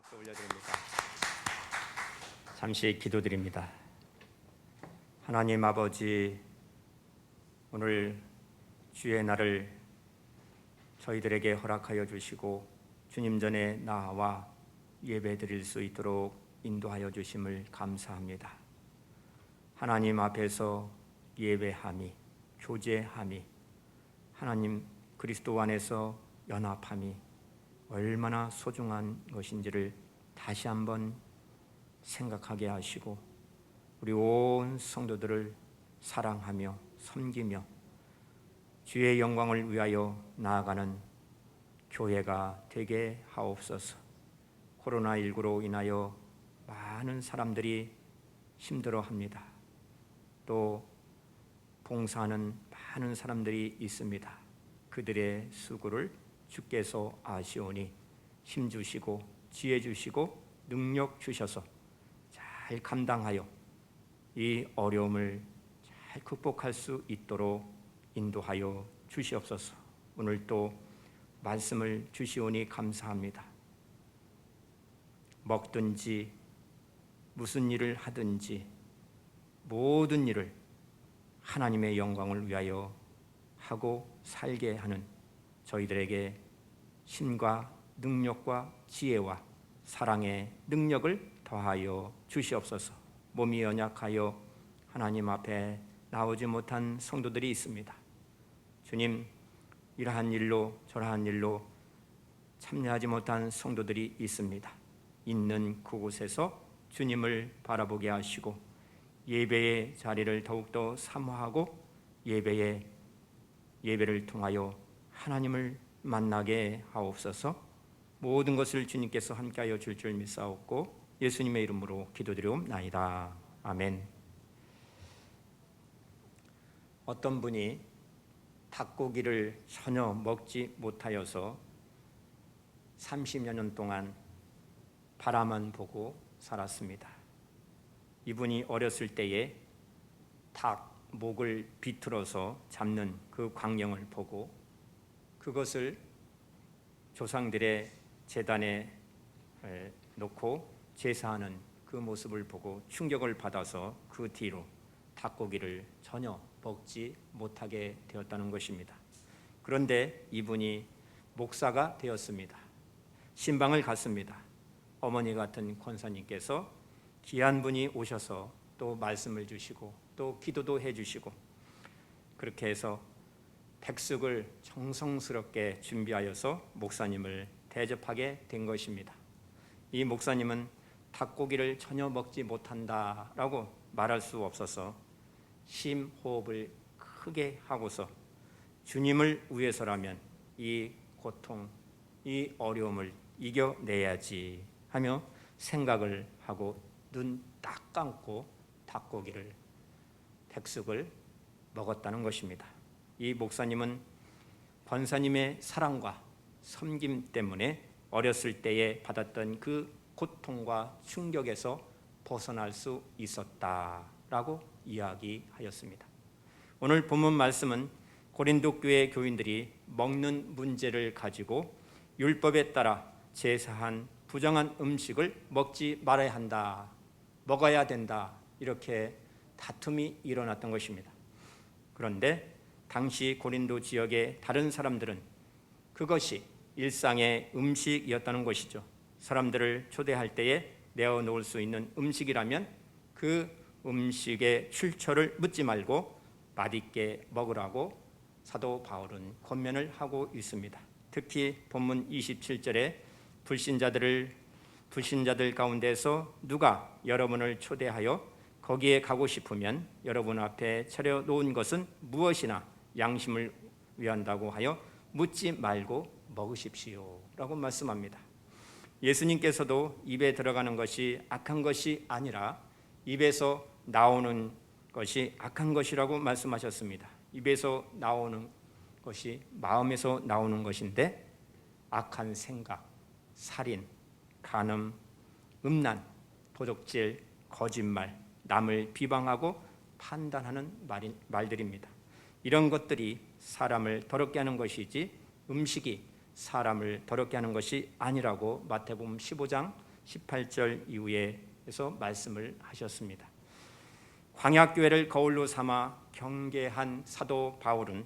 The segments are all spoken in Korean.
박수 올려드립니다. 잠시 기도드립니다. 하나님 아버지, 오늘 주의 날을 저희들에게 허락하여 주시고 주님 전에 나와 예배 드릴 수 있도록 인도하여 주심을 감사합니다. 하나님 앞에서 예배함이, 교제함이, 하나님 그리스도 안에서 연합함이 얼마나 소중한 것인지를 다시 한번 생각하게 하시고 우리 온 성도들을 사랑하며 섬기며 주의 영광을 위하여 나아가는 교회가 되게 하옵소서. 코로나19로 인하여 많은 사람들이 힘들어합니다. 또 봉사하는 많은 사람들이 있습니다. 그들의 수고를 주께서 아시오니 힘주시고 지혜 주시고 능력 주셔서 잘 감당하여 이 어려움을 잘 극복할 수 있도록 인도하여 주시옵소서. 오늘 또 말씀을 주시오니 감사합니다. 먹든지 무슨 일을 하든지 모든 일을 하나님의 영광을 위하여 하고 살게 하는 저희들에게 힘과 능력과 지혜와 사랑의 능력을 더하여 주시옵소서. 몸이 연약하여 하나님 앞에 나오지 못한 성도들이 있습니다. 주님, 이러한 일로 저러한 일로 참여하지 못한 성도들이 있습니다. 있는 그곳에서 주님을 바라보게 하시고 예배의 자리를 더욱더 사모하고 예배를 통하여 하나님을 만나게 하옵소서. 모든 것을 주님께서 함께하여 줄 줄 믿사옵고 예수님의 이름으로 기도드리옵나이다. 아멘. 어떤 분이 닭고기를 전혀 먹지 못하여서 30여 년 동안 바라만 보고 살았습니다. 이분이 어렸을 때에 닭 목을 비틀어서 잡는 그 광경을 보고 그것을 조상들의 제단에 놓고 제사하는 그 모습을 보고 충격을 받아서 그 뒤로 닭고기를 전혀 먹지 못하게 되었다는 것입니다. 그런데 이분이 목사가 되었습니다. 신방을 갔습니다. 어머니 같은 권사님께서 귀한 분이 오셔서 또 말씀을 주시고 또 기도도 해주시고 그렇게 해서 백숙을 정성스럽게 준비하여서 목사님을 대접하게 된 것입니다. 이 목사님은 닭고기를 전혀 먹지 못한다라고 말할 수 없어서 심호흡을 크게 하고서 주님을 위해서라면 이 고통, 이 어려움을 이겨내야지 하며 생각을 하고 눈 딱 감고 닭고기를 백숙을 먹었다는 것입니다. 이 목사님은 권사님의 사랑과 섬김 때문에 어렸을 때에 받았던 그 고통과 충격에서 벗어날 수 있었다라고 이야기하였습니다. 오늘 본문 말씀은 고린도 교회 교인들이 먹는 문제를 가지고 율법에 따라 제사한 부정한 음식을 먹지 말아야 한다, 먹어야 된다 이렇게 다툼이 일어났던 것입니다. 그런데 당시 고린도 지역의 다른 사람들은 그것이 일상의 음식이었다는 것이죠. 사람들을 초대할 때에 내어놓을 수 있는 음식이라면 그 음식의 출처를 묻지 말고 맛있게 먹으라고 사도 바울은 권면을 하고 있습니다. 특히 본문 27절에 불신자들 가운데서 누가 여러분을 초대하여 거기에 가고 싶으면 여러분 앞에 차려놓은 것은 무엇이나 양심을 위한다고 하여 묻지 말고 먹으십시오 라고 말씀합니다. 예수님께서도 입에 들어가는 것이 악한 것이 아니라 입에서 나오는 것이 악한 것이라고 말씀하셨습니다. 입에서 나오는 것이 마음에서 나오는 것인데 악한 생각, 살인, 간음, 음란, 도적질, 거짓말, 남을 비방하고 판단하는 말들입니다. 이런 것들이 사람을 더럽게 하는 것이지 음식이 사람을 더럽게 하는 것이 아니라고 마태복음 15장 18절 이후에서 말씀을 하셨습니다. 광야교회를 거울로 삼아 경계한 사도 바울은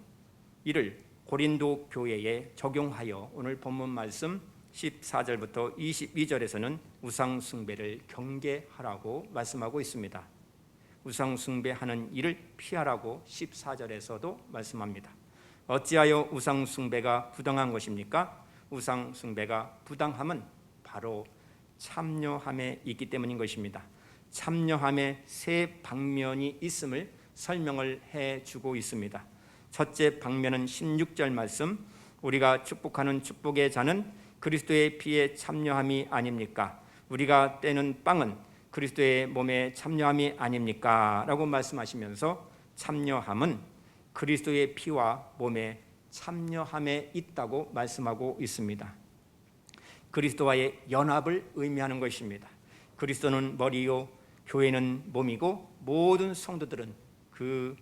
이를 고린도 교회에 적용하여 오늘 본문 말씀 14절부터 22절에서는 우상 숭배를 경계하라고 말씀하고 있습니다. 우상 숭배하는 일을 피하라고 14절에서도 말씀합니다. 어찌하여 우상 숭배가 부당한 것입니까? 우상 숭배가 부당함은 바로 참여함에 있기 때문인 것입니다. 참여함에 세 방면이 있음을 설명을 해주고 있습니다. 첫째 방면은 16절 말씀, 우리가 축복하는 축복의 잔은 그리스도의 피에 참여함이 아닙니까? 우리가 떼는 빵은 그리스도의 몸에 참여함이 아닙니까? 라고 말씀하시면서 참여함은 그리스도의 피와 몸에 참여함에 있다고 말씀하고 있습니다. 그리스도와의 연합을 의미하는 것입니다. 그리스도는 머리요, 교회는 몸이고 모든 성도들은 그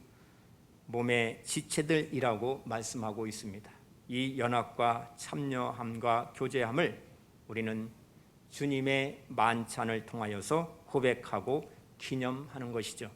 몸의 지체들이라고 말씀하고 있습니다. 이 연합과 참여함과 교제함을 우리는 주님의 만찬을 통하여서 고백하고 기념하는 것이죠.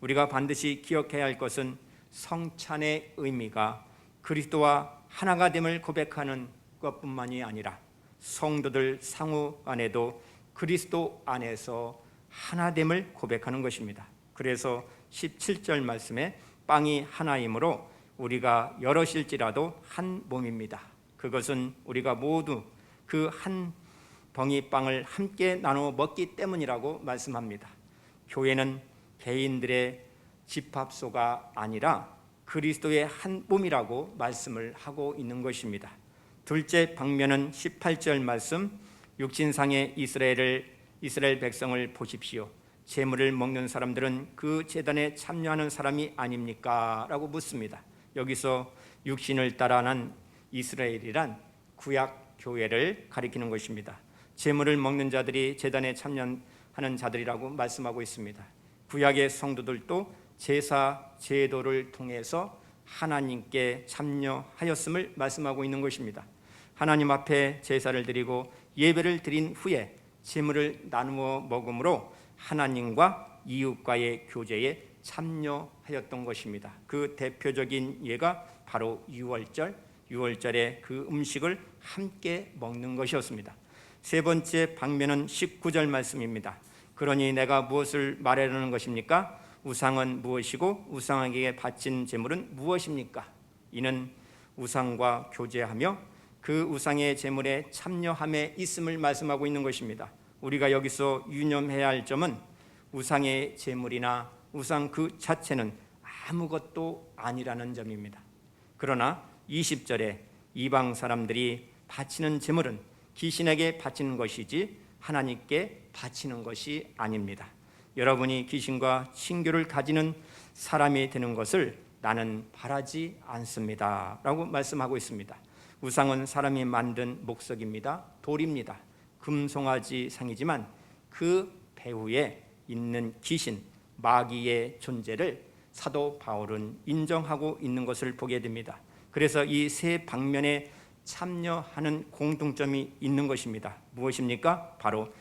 우리가 반드시 기억해야 할 것은 성찬의 의미가 그리스도와 하나가 됨을 고백하는 것뿐만이 아니라 성도들 상호 안에도 그리스도 안에서 하나됨을 고백하는 것입니다. 그래서 17절 말씀에 빵이 하나이므로 우리가 여럿일지라도 한 몸입니다. 그것은 우리가 모두 그 한 덩이 빵을 함께 나누어 먹기 때문이라고 말씀합니다. 교회는 개인들의 집합소가 아니라 그리스도의 한 몸이라고 말씀을 하고 있는 것입니다. 둘째 방면은 18절 말씀, 육신상의 이스라엘 백성을 보십시오. 제물을 먹는 사람들은 그 제단에 참여하는 사람이 아닙니까? 라고 묻습니다. 여기서 육신을 따라 난 이스라엘이란 구약 교회를 가리키는 것입니다. 제물을 먹는 자들이 제단에 참여하는 자들이라고 말씀하고 있습니다. 구약의 성도들도 제사 제도를 통해서 하나님께 참여하였음을 말씀하고 있는 것입니다. 하나님 앞에 제사를 드리고 예배를 드린 후에 제물을 나누어 먹음으로 하나님과 이웃과의 교제에 참여하였던 것입니다. 그 대표적인 예가 바로 유월절에 그 음식을 함께 먹는 것이었습니다. 세 번째 방면은 19절 말씀입니다. 그러니 내가 무엇을 말하려는 것입니까? 우상은 무엇이고 우상에게 바친 제물은 무엇입니까? 이는 우상과 교제하며 그 우상의 제물에 참여함에 있음을 말씀하고 있는 것입니다. 우리가 여기서 유념해야 할 점은 우상의 제물이나 우상 그 자체는 아무것도 아니라는 점입니다. 그러나 20절에 이방 사람들이 바치는 제물은 귀신에게 바치는 것이지 하나님께 바치는 것이 아닙니다. 여러분이 귀신과 친교를 가지는 사람이 되는 것을 나는 바라지 않습니다 라고 말씀하고 있습니다. 우상은 사람이 만든 목석입니다. 돌입니다. 금송아지 상이지만 그 배후에 있는 귀신, 마귀의 존재를 사도 바울은 인정하고 있는 것을 보게 됩니다. 그래서 이 세 방면에 참여하는 공통점이 있는 것입니다. 무엇입니까? 바로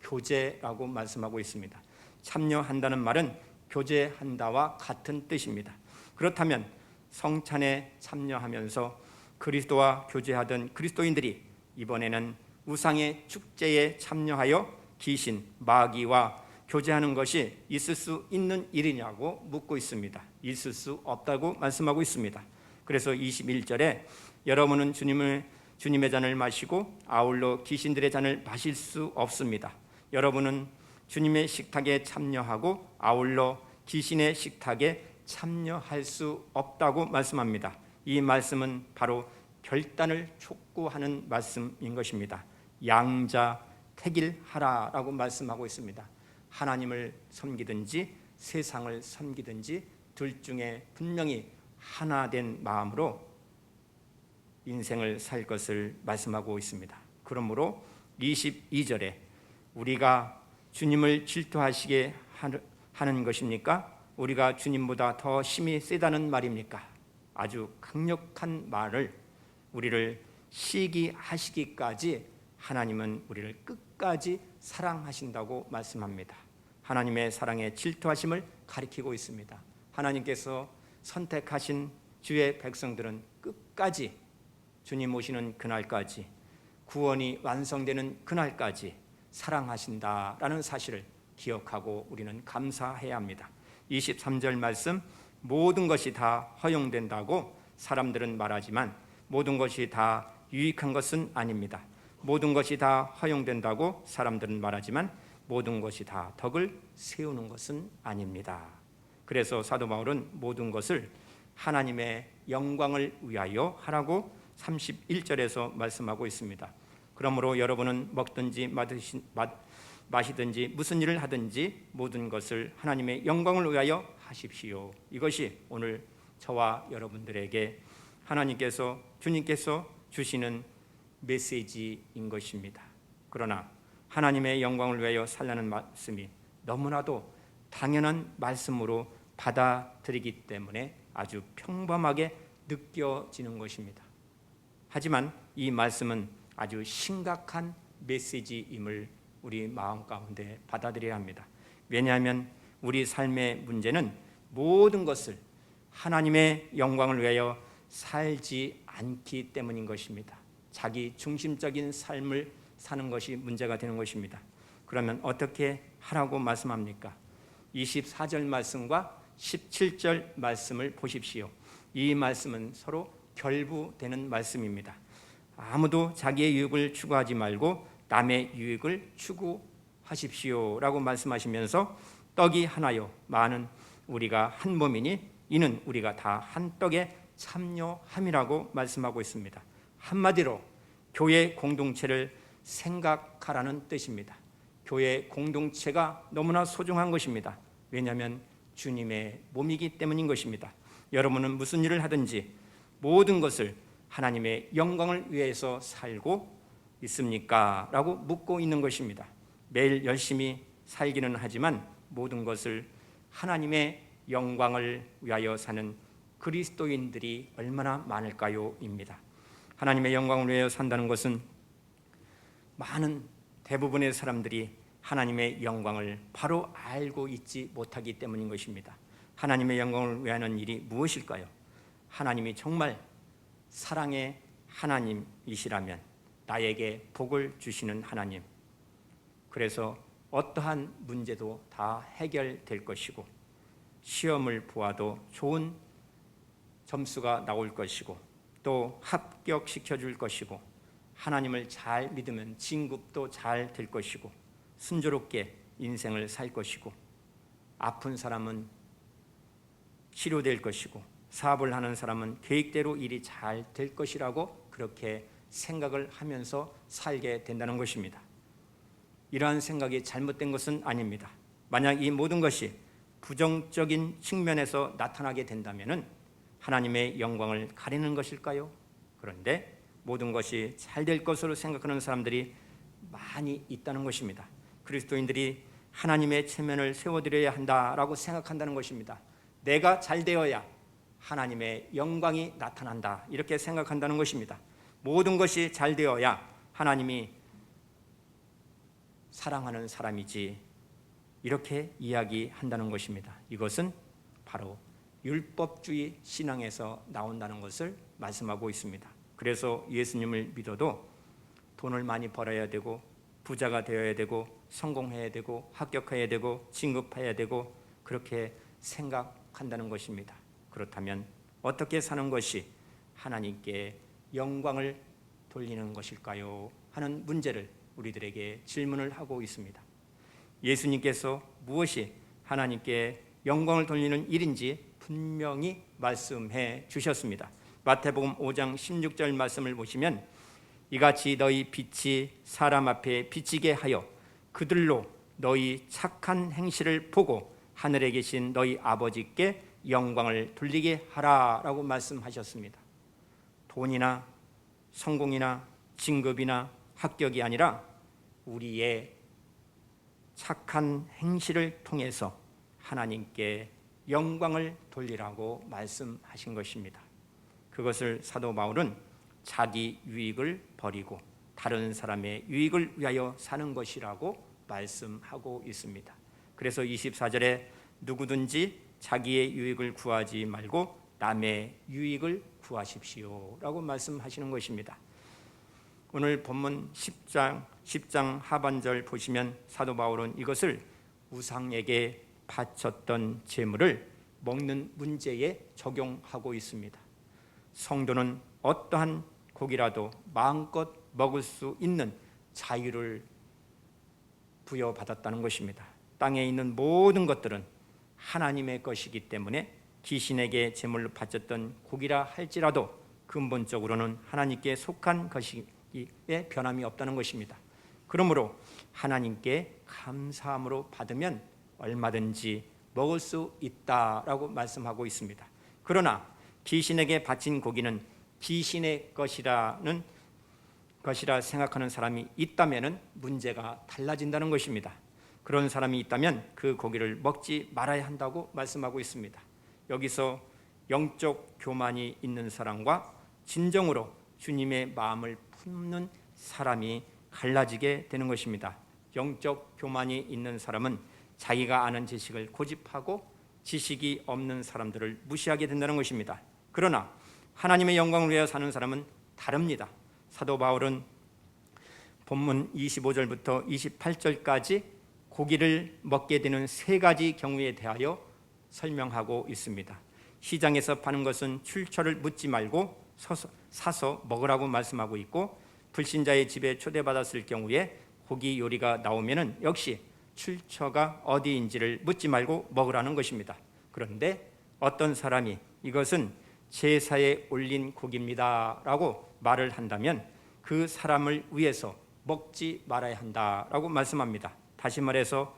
교제라고 말씀하고 있습니다. 참여한다는 말은 교제한다와 같은 뜻입니다. 그렇다면 성찬에 참여하면서 그리스도와 교제하던 그리스도인들이 이번에는 우상의 축제에 참여하여 귀신, 마귀와 교제하는 것이 있을 수 있는 일이냐고 묻고 있습니다. 있을 수 없다고 말씀하고 있습니다. 그래서 21절에 여러분은 주님의 잔을 마시고 아울러 귀신들의 잔을 마실 수 없습니다. 여러분은 주님의 식탁에 참여하고 아울러 귀신의 식탁에 참여할 수 없다고 말씀합니다. 이 말씀은 바로 결단을 촉구하는 말씀인 것입니다. 양자택일하라라고 말씀하고 있습니다. 하나님을 섬기든지 세상을 섬기든지 둘 중에 분명히 하나 된 마음으로 인생을 살 것을 말씀하고 있습니다. 그러므로 22절에 우리가 주님을 질투하시게 하는 것입니까? 우리가 주님보다 더 힘이 세다는 말입니까? 아주 강력한 말을 우리를 시기하시기까지 하나님은 우리를 끝까지 사랑하신다고 말씀합니다. 하나님의 사랑에 질투하심을 가리키고 있습니다. 하나님께서 선택하신 주의 백성들은 끝까지 주님 오시는 그날까지, 구원이 완성되는 그날까지 사랑하신다라는 사실을 기억하고 우리는 감사해야 합니다. 23절 말씀, 모든 것이 다 허용된다고 사람들은 말하지만 모든 것이 다 유익한 것은 아닙니다. 모든 것이 다 허용된다고 사람들은 말하지만 모든 것이 다 덕을 세우는 것은 아닙니다. 그래서 사도 바울은 모든 것을 하나님의 영광을 위하여 하라고 31절에서 말씀하고 있습니다. 그러므로 여러분은 먹든지 마시든지 무슨 일을 하든지 모든 것을 하나님의 영광을 위하여 하십시오. 이것이 오늘 저와 여러분들에게 하나님께서, 주님께서 주시는 메시지인 것입니다. 그러나 하나님의 영광을 위하여 살라는 말씀이 너무나도 당연한 말씀으로 받아들이기 때문에 아주 평범하게 느껴지는 것입니다. 하지만 이 말씀은 아주 심각한 메시지임을 우리 마음 가운데 받아들여야 합니다. 왜냐하면 우리 삶의 문제는 모든 것을 하나님의 영광을 위하여 살지 않기 때문인 것입니다. 자기 중심적인 삶을 사는 것이 문제가 되는 것입니다. 그러면 어떻게 하라고 말씀합니까? 24절 말씀과 17절 말씀을 보십시오. 이 말씀은 서로 결부되는 말씀입니다. 아무도 자기의 유익을 추구하지 말고 남의 유익을 추구하십시오 라고 말씀하시면서 떡이 하나요 많은 우리가 한 몸이니 이는 우리가 다 한 떡에 참여함이라고 말씀하고 있습니다. 한마디로 교회 공동체를 생각하라는 뜻입니다. 교회 공동체가 너무나 소중한 것입니다. 왜냐하면 주님의 몸이기 때문인 것입니다. 여러분은 무슨 일을 하든지 모든 것을 하나님의 영광을 위해서 살고 있습니까? 라고 묻고 있는 것입니다. 매일 열심히 살기는 하지만 모든 것을 하나님의 영광을 위하여 사는 그리스도인들이 얼마나 많을까요? 입니다. 하나님의 영광을 위하여 산다는 것은 많은 대부분의 사람들이 하나님의 영광을 바로 알고 있지 못하기 때문인 것입니다. 하나님의 영광을 위하는 일이 무엇일까요? 하나님이 정말 사랑의 하나님이시라면 나에게 복을 주시는 하나님, 그래서 어떠한 문제도 다 해결될 것이고 시험을 보아도 좋은 점수가 나올 것이고 또 합격시켜 줄 것이고 하나님을 잘 믿으면 진급도 잘 될 것이고 순조롭게 인생을 살 것이고 아픈 사람은 치료될 것이고 사업을 하는 사람은 계획대로 일이 잘 될 것이라고 그렇게 생각을 하면서 살게 된다는 것입니다. 이러한 생각이 잘못된 것은 아닙니다. 만약 이 모든 것이 부정적인 측면에서 나타나게 된다면 하나님의 영광을 가리는 것일까요? 그런데 모든 것이 잘 될 것으로 생각하는 사람들이 많이 있다는 것입니다. 그리스도인들이 하나님의 체면을 세워드려야 한다라고 생각한다는 것입니다. 내가 잘 되어야 하나님의 영광이 나타난다 이렇게 생각한다는 것입니다. 모든 것이 잘 되어야 하나님이 사랑하는 사람이지 이렇게 이야기한다는 것입니다. 이것은 바로 율법주의 신앙에서 나온다는 것을 말씀하고 있습니다. 그래서 예수님을 믿어도 돈을 많이 벌어야 되고 부자가 되어야 되고 성공해야 되고 합격해야 되고 진급해야 되고 그렇게 생각한다는 것입니다. 그렇다면 어떻게 사는 것이 하나님께 영광을 돌리는 것일까요? 하는 문제를 우리들에게 질문을 하고 있습니다. 예수님께서 무엇이 하나님께 영광을 돌리는 일인지 분명히 말씀해 주셨습니다. 마태복음 5장 16절 말씀을 보시면 이같이 너희 빛이 사람 앞에 비치게 하여 그들로 너희 착한 행실을 보고 하늘에 계신 너희 아버지께 영광을 돌리게 하라라고 말씀하셨습니다. 돈이나 성공이나 진급이나 합격이 아니라 우리의 착한 행실을 통해서 하나님께 영광을 돌리라고 말씀하신 것입니다. 그것을 사도 바울은 자기 유익을 버리고 다른 사람의 유익을 위하여 사는 것이라고 말씀하고 있습니다. 그래서 24절에 누구든지 자기의 유익을 구하지 말고 남의 유익을 구하십시오 라고 말씀하시는 것입니다. 오늘 본문 10장 하반절 보시면 사도 바울은 이것을 우상에게 바쳤던 제물을 먹는 문제에 적용하고 있습니다. 성도는 어떠한 고기라도 마음껏 먹을 수 있는 자유를 부여받았다는 것입니다. 땅에 있는 모든 것들은 하나님의 것이기 때문에 귀신에게 제물로 바쳤던 고기라 할지라도 근본적으로는 하나님께 속한 것이기에 변함이 없다는 것입니다. 그러므로 하나님께 감사함으로 받으면 얼마든지 먹을 수 있다라고 말씀하고 있습니다. 그러나 귀신에게 바친 고기는 귀신의 것이라 생각하는 사람이 있다면 문제가 달라진다는 것입니다. 그런 사람이 있다면 그 고기를 먹지 말아야 한다고 말씀하고 있습니다. 여기서 영적 교만이 있는 사람과 진정으로 주님의 마음을 품는 사람이 갈라지게 되는 것입니다. 영적 교만이 있는 사람은 자기가 아는 지식을 고집하고 지식이 없는 사람들을 무시하게 된다는 것입니다. 그러나 하나님의 영광을 위하여 사는 사람은 다릅니다. 사도 바울은 본문 25절부터 28절까지 고기를 먹게 되는 세 가지 경우에 대하여 설명하고 있습니다. 시장에서 파는 것은 출처를 묻지 말고 사서 먹으라고 말씀하고 있고, 불신자의 집에 초대받았을 경우에 고기 요리가 나오면 역시 출처가 어디인지를 묻지 말고 먹으라는 것입니다. 그런데 어떤 사람이 이것은 제사에 올린 고기입니다 라고 말을 한다면 그 사람을 위해서 먹지 말아야 한다라고 말씀합니다. 다시 말해서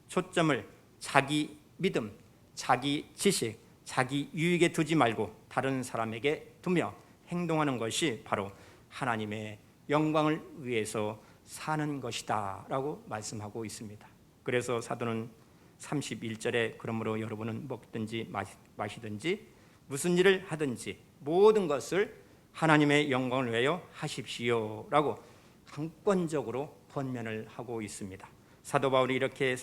초점을 자기 믿음, 자기 지식, 자기 유익에 두지 말고 다른 사람에게 두며 행동하는 것이 바로 하나님의 영광을 위해서 사는 것이다 라고 말씀하고 있습니다. 그래서 사도는 31절에 그러므로 여러분은 먹든지 마시든지 무슨 일을 하든지 모든 것을 하나님의 영광을 위하여 하십시오 라고 강권적으로 권면을 하고 있습니다. 사도 바울이 이렇게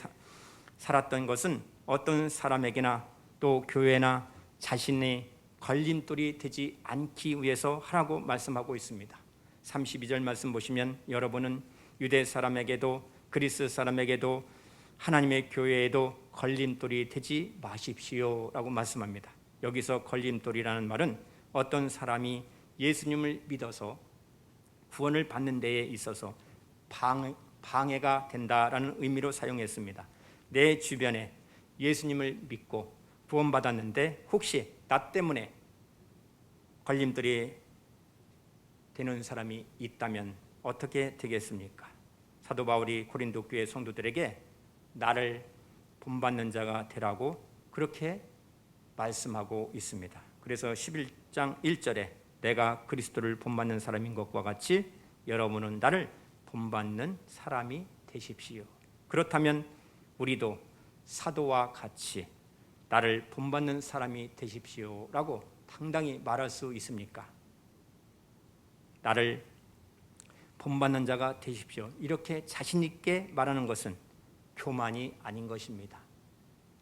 살았던 것은 어떤 사람에게나 또 교회나 자신의 걸림돌이 되지 않기 위해서 하라고 말씀하고 있습니다. 32절 말씀 보시면 여러분은 유대 사람에게도 그리스 사람에게도 하나님의 교회에도 걸림돌이 되지 마십시오 라고 말씀합니다. 여기서 걸림돌이라는 말은 어떤 사람이 예수님을 믿어서 구원을 받는 데에 있어서 방해가 된다라는 의미로 사용했습니다. 내 주변에 예수님을 믿고 구원받았는데 혹시 나 때문에 걸림돌이 되는 사람이 있다면 어떻게 되겠습니까? 사도 바울이 고린도 교회 성도들에게 나를 본받는 자가 되라고 그렇게 말씀하고 있습니다. 그래서 11장 1절에 내가 그리스도를 본받는 사람인 것과 같이 여러분은 나를 본받는 사람이 되십시오. 그렇다면 우리도 사도와 같이 나를 본받는 사람이 되십시오 라고 당당히 말할 수 있습니까? 나를 본받는 자가 되십시오 이렇게 자신 있게 말하는 것은 교만이 아닌 것입니다.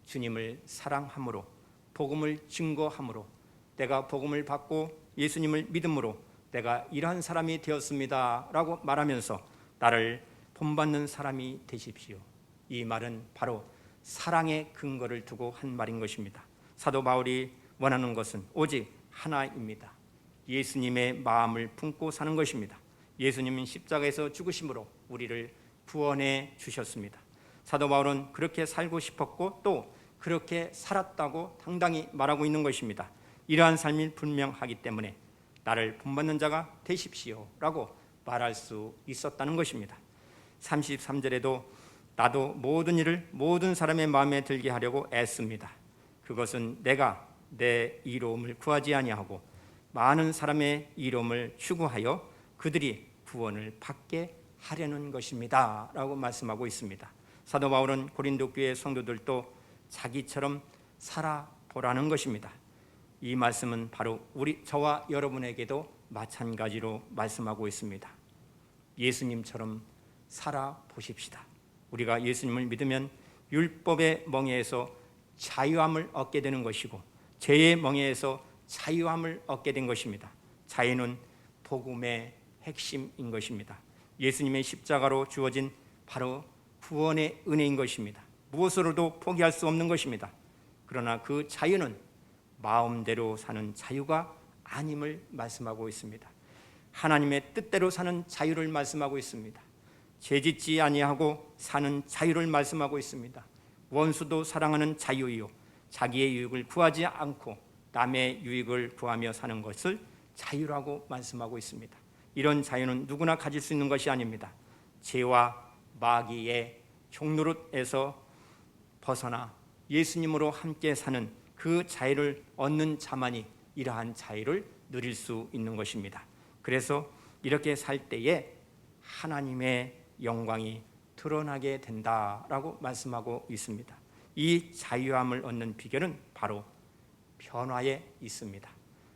주님을 사랑함으로 복음을 증거함으로 내가 복음을 받고 예수님을 믿음으로 내가 이러한 사람이 되었습니다 라고 말하면서 나를 본받는 사람이 되십시오. 이 말은 바로 사랑의 근거를 두고 한 말인 것입니다. 사도 바울이 원하는 것은 오직 하나입니다. 예수님의 마음을 품고 사는 것입니다. 예수님은 십자가에서 죽으심으로 우리를 구원해 주셨습니다. 사도 바울은 그렇게 살고 싶었고 또 그렇게 살았다고 당당히 말하고 있는 것입니다. 이러한 삶이 분명하기 때문에 나를 본받는 자가 되십시오 라고 말할 수 있었다는 것입니다. 33절에도 나도 모든 일을 모든 사람의 마음에 들게 하려고 애씁니다. 그것은 내가 내 이로움을 구하지 아니하고 많은 사람의 이로움을 추구하여 그들이 구원을 받게 하려는 것입니다 라고 말씀하고 있습니다. 사도 바울은 고린도 교회 성도들도 자기처럼 살아보라는 것입니다. 이 말씀은 바로 저와 여러분에게도 마찬가지로 말씀하고 있습니다. 예수님처럼 살아보십시다. 우리가 예수님을 믿으면 율법의 멍에에서 자유함을 얻게 되는 것이고 죄의 멍에에서 자유함을 얻게 된 것입니다. 자유는 복음의 핵심인 것입니다. 예수님의 십자가로 주어진 바로 구원의 은혜인 것입니다. 무엇으로도 포기할 수 없는 것입니다. 그러나 그 자유는 마음대로 사는 자유가 아님을 말씀하고 있습니다. 하나님의 뜻대로 사는 자유를 말씀하고 있습니다. 죄짓지 아니하고 사는 자유를 말씀하고 있습니다. 원수도 사랑하는 자유이요 자기의 유익을 구하지 않고 남의 유익을 구하며 사는 것을 자유라고 말씀하고 있습니다. 이런 자유는 누구나 가질 수 있는 것이 아닙니다. 죄와 마귀의 종노릇에서 벗어나 예수님으로 함께 사는 그 자유를 얻는 자만이 이러한 자유를 누릴 수 있는 것입니다. 그래서 이렇게 살 때에 하나님의 영광이 드러나게 된다라고 말씀하고 있습니다. 이 자유함을 얻는 비결은 바로 변화에 있습니다.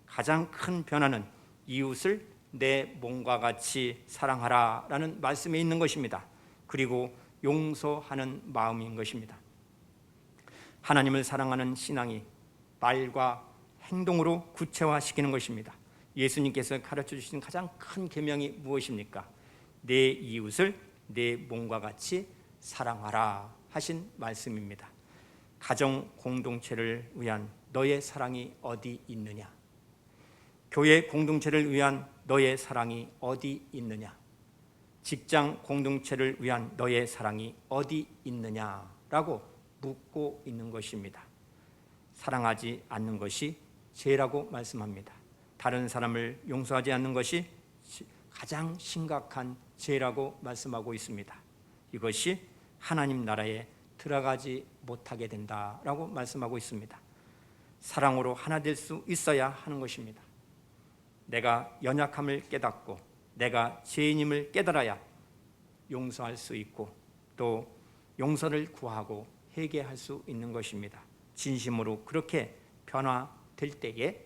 가장 큰 변화는 이웃을 내 몸과 같이 사랑하라라는 말씀에 있는 것입니다. 그리고 용서하는 마음인 것입니다. 하나님을 사랑하는 신앙이 말과 행동으로 구체화시키는 것입니다. 예수님께서 가르쳐 주신 가장 큰 계명이 무엇입니까? 내 이웃을 내 몸과 같이 사랑하라 하신 말씀입니다. 가정 공동체를 위한 너의 사랑이 어디 있느냐? 교회 공동체를 위한 너의 사랑이 어디 있느냐? 직장 공동체를 위한 너의 사랑이 어디 있느냐라고 묻고 있는 것입니다. 사랑하지 않는 것이 죄라고 말씀합니다. 다른 사람을 용서하지 않는 것이 가장 심각한 죄라고 말씀하고 있습니다. 이것이 하나님 나라에 들어가지 못하게 된다라고 말씀하고 있습니다. 사랑으로 하나 될 수 있어야 하는 것입니다. 내가 연약함을 깨닫고 내가 죄인임을 깨달아야 용서할 수 있고 또 용서를 구하고 회개할 수 있는 것입니다. 진심으로 그렇게 변화될 때에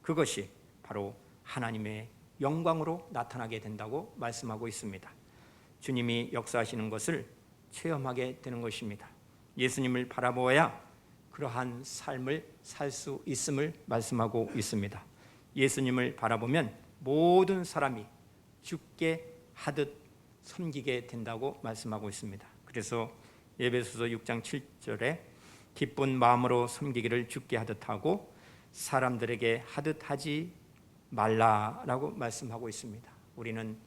그것이 바로 하나님의 영광으로 나타나게 된다고 말씀하고 있습니다. 주님이 역사하시는 것을 체험하게 되는 것입니다. 예수님을 바라보아야 그러한 삶을 살 수 있음을 말씀하고 있습니다. 예수님을 바라보면 모든 사람이 주께 하듯 섬기게 된다고 말씀하고 있습니다. 그래서 에베소서 6장 7절에 기쁜 마음으로 섬기기를 주께 하듯 하고 사람들에게 하듯 하지 말라라고 말씀하고 있습니다. 우리는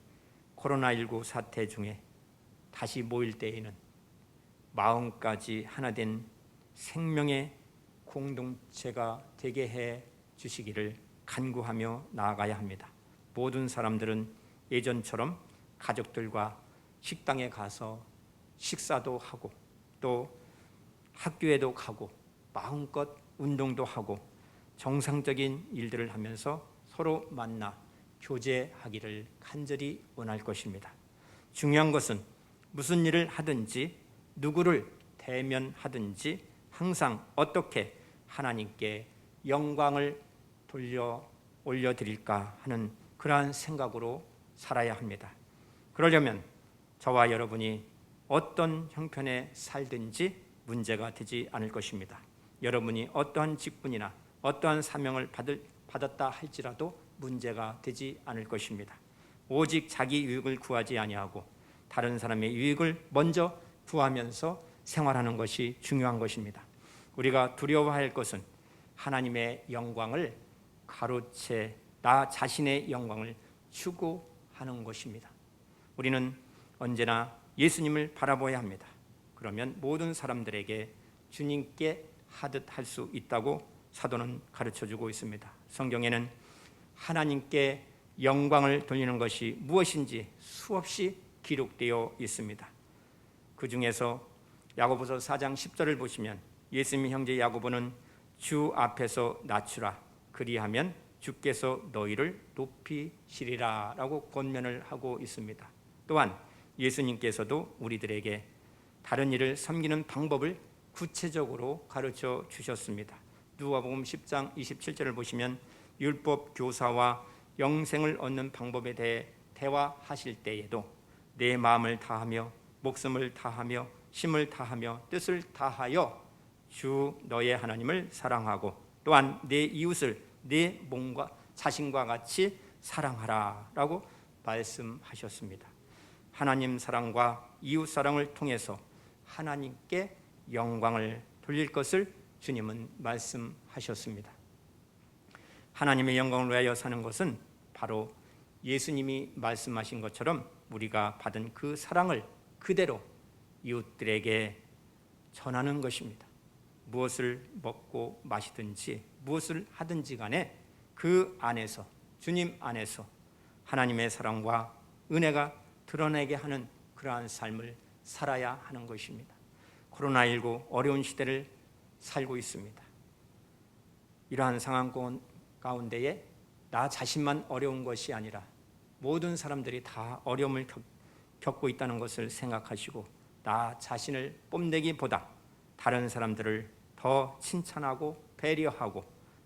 코로나19 사태 중에 다시 모일 때에는 마음까지 하나 된 생명의 공동체가 되게 해 주시기를 간구하며 나아가야 합니다. 모든 사람들은 예전처럼 가족들과 식당에 가서 식사도 하고 또 학교에도 가고 마음껏 운동도 하고 정상적인 일들을 하면서 서로 만나 교제하기를 간절히 원할 것입니다. 중요한 것은 무슨 일을 하든지 누구를 대면하든지 항상 어떻게 하나님께 영광을 올려드릴까 하는 그러한 생각으로 살아야 합니다. 그러려면 저와 여러분이 어떤 형편에 살든지 문제가 되지 않을 것입니다. 여러분이 어떠한 직분이나 어떠한 사명을 받았다 할지라도 문제가 되지 않을 것입니다. 오직 자기 유익을 구하지 아니하고 다른 사람의 유익을 먼저 구하면서 생활하는 것이 중요한 것입니다. 우리가 두려워할 것은 하나님의 영광을 가로채 나 자신의 영광을 추구하는 것입니다. 우리는 언제나 예수님을 바라보아야 합니다. 그러면 모든 사람들에게 주님께 하듯 할 수 있다고 사도는 가르쳐주고 있습니다. 성경에는 하나님께 영광을 돌리는 것이 무엇인지 수없이 기록되어 있습니다. 그 중에서 야고보서 4장 10절을 보시면 예수님 형제 야고보는 주 앞에서 낮추라 그리하면 주께서 너희를 높이시리라 라고 권면을 하고 있습니다. 또한 예수님께서도 우리들에게 다른 일을 섬기는 방법을 구체적으로 가르쳐 주셨습니다. 누가복음 10장 27절을 보시면 율법 교사와 영생을 얻는 방법에 대해 대화하실 때에도 내 마음을 다하며 목숨을 다하며 힘을 다하며 뜻을 다하여 주 너의 하나님을 사랑하고 또한 내 이웃을 내 몸과 자신과 같이 사랑하라 라고 말씀하셨습니다. 하나님 사랑과 이웃 사랑을 통해서 하나님께 영광을 돌릴 것을 주님은 말씀하셨습니다. 하나님의 영광을 위하여 사는 것은 바로 예수님이 말씀하신 것처럼 우리가 받은 그 사랑을 그대로 이웃들에게 전하는 것입니다. 무엇을 먹고 마시든지 무엇을 하든지 간에 그 안에서, 주님 안에서 하나님의 사랑과 은혜가 드러내게 하는 그러한 삶을 살아야 하는 것입니다. 코로나19 어려운 시대를 살고 있습니다. 이러한 상황 가운데에 나 자신만 어려운 것이 아니라 모든 사람들이 다 어려움을 겪고 있다는 것을 생각하시고 나 자신을 뽐내기보다 다른 사람들을 더 칭찬하고 배려하고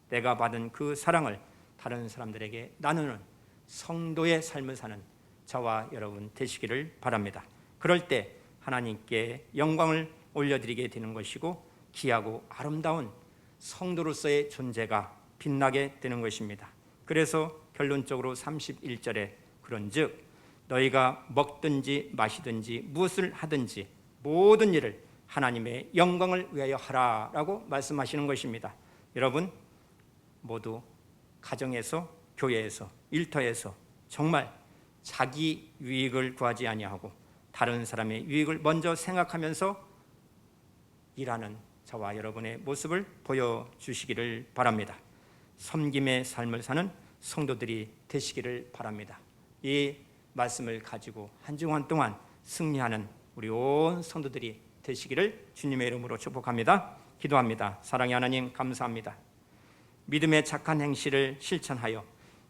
내가 받은 그 사랑을 다른 사람들에게 나누는 성도의 삶을 사는 저와 여러분 되시기를 바랍니다. 그럴 때 하나님께 영광을 올려드리게 되는 것이고 귀하고 아름다운 성도로서의 존재가 빛나게 되는 것입니다. 그래서 결론적으로 31절에 그런즉 너희가 먹든지 마시든지 무엇을 하든지 모든 일을 하나님의 영광을 위하여 하라라고 말씀하시는 것입니다. 여러분 모두 가정에서, 교회에서, 일터에서 정말 자기 유익을 구하지 아니하고 다른 사람의 유익을 먼저 생각하면서 일하는 저와 여러분의 모습을 보여주시기를 바랍니다. 섬김의 삶을 사는 성도들이 되시기를 바랍니다. 이 말씀을 가지고 한 주간 동안 승리하는 우리 온 성도들이 되시기를 주님의 이름으로 축복합니다. 기도합니다. 사랑의 하나님 감사합니다. 믿음의 착한 행실을 실천하여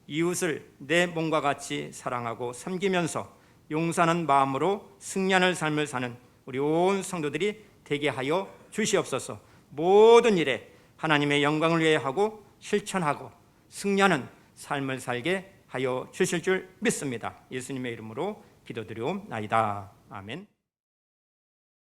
이웃을 내 몸과 같이 사랑하고 섬기면서 용서하는 마음으로 승리하는 삶을 사는 우리 온 성도들이 되게 하여 주시옵소서. 모든 일에 하나님의 영광을 위해 하고 실천하고 승리하는 삶을 살게 하여 주실 줄 믿습니다. 예수님의 이름으로 기도드리옵나이다. 아멘.